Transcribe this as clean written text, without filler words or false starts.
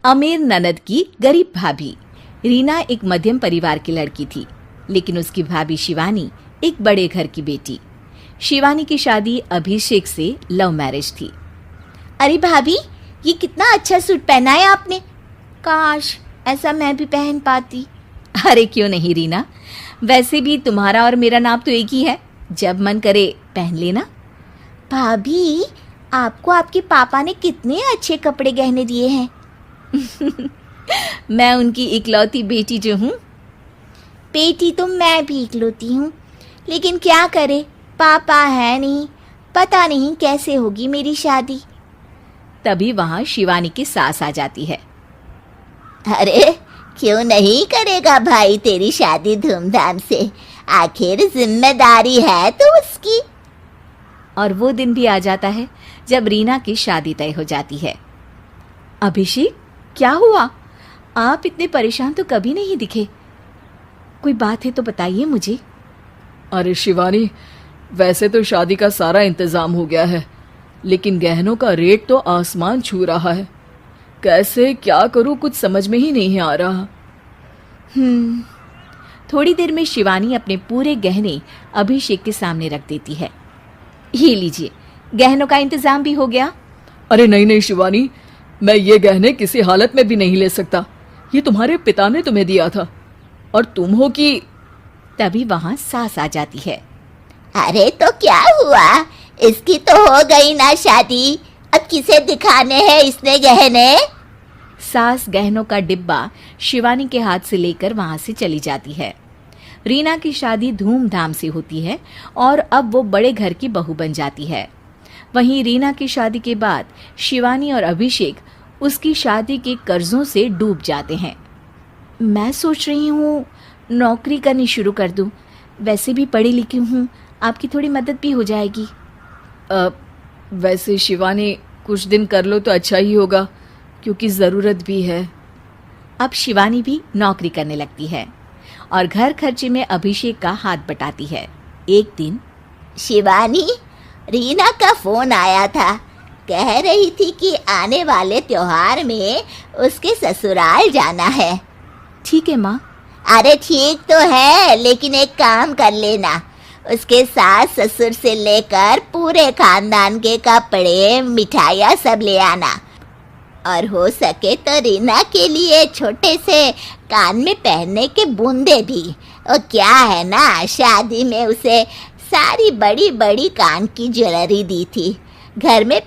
अमीर ननद की गरीब भाभी। रीना एक मध्यम परिवार की लड़की थी, लेकिन उसकी भाभी शिवानी एक बड़े घर की बेटी। शिवानी की शादी अभिषेक से लव मैरिज थी। अरे भाभी, ये कितना अच्छा सूट पहना है आपने। काश ऐसा मैं भी पहन पाती। अरे क्यों नहीं रीना, वैसे भी तुम्हारा और मेरा नाप तो एक ही है, जब मन करे पहन लेना। भाभी, आपको आपके पापा ने कितने अच्छे कपड़े गहने दिए हैं। मैं उनकी इकलौती बेटी जो हूँ। बेटी तो मैं भी इकलौती हूँ, लेकिन क्या करे, पापा है नहीं, पता नहीं कैसे होगी मेरी शादी। तभी वहाँ शिवानी की सास आ जाती है। अरे क्यों नहीं करेगा भाई तेरी शादी धूमधाम से, आखिर जिम्मेदारी है तो उसकी। और वो दिन भी आ जाता है जब रीना की शादी तय हो जाती है। अभिषेक, क्या हुआ? आप इतने परेशान तो कभी नहीं दिखे। कोई बात है तो बताइए मुझे। अरे शिवानी, वैसे तो शादी का सारा इंतजाम हो गया है, लेकिन गहनों का रेट तो आसमान छू रहा है। कैसे क्या करूं, कुछ समझ में ही नहीं आ रहा। थोड़ी देर में शिवानी अपने पूरे गहने अभिषेक के सामने रख देती है। ये लीजिए, गहनों का इंतजाम भी हो गया। अरे नहीं नहीं शिवानी, मैं ये गहने किसी हालत में भी नहीं ले सकता। ये तुम्हारे पिता ने तुम्हें दिया था, और तुम हो कि। तभी वहां सास आ जाती है। अरे तो क्या हुआ, इसकी तो हो गई ना शादी, अब किसे दिखाने हैं इसने गहने। सास गहनों का डिब्बा शिवानी के हाथ से लेकर वहां से चली जाती है। रीना की शादी धूमधाम से होती है और अब वो बड़े घर की बहू बन जाती है। वहीं रीना की शादी के बाद शिवानी और अभिषेक उसकी शादी के कर्जों से डूब जाते हैं। मैं सोच रही हूँ नौकरी करनी शुरू कर दूँ, वैसे भी पढ़ी लिखी हूँ, आपकी थोड़ी मदद भी हो जाएगी। वैसे शिवानी, कुछ दिन कर लो तो अच्छा ही होगा, क्योंकि ज़रूरत भी है। अब शिवानी भी नौकरी करने लगती है और घर खर्चे में अभिषेक का हाथ बटाती है। एक दिन शिवानी, रीना का फोन आया था, कह रही थी कि आने वाले त्योहार में उसके ससुराल जाना है। ठीक है माँ। अरे ठीक तो है, लेकिन एक काम कर लेना, उसके सास ससुर से लेकर पूरे खानदान के कपड़े मिठाइयाँ सब ले आना, और हो सके तो रीना के लिए छोटे से कान में पहनने के बूंदे भी। और क्या है ना, शादी में उसे सारी बड़ी बड़ी कान की ज्वेलरी दी थी, घर में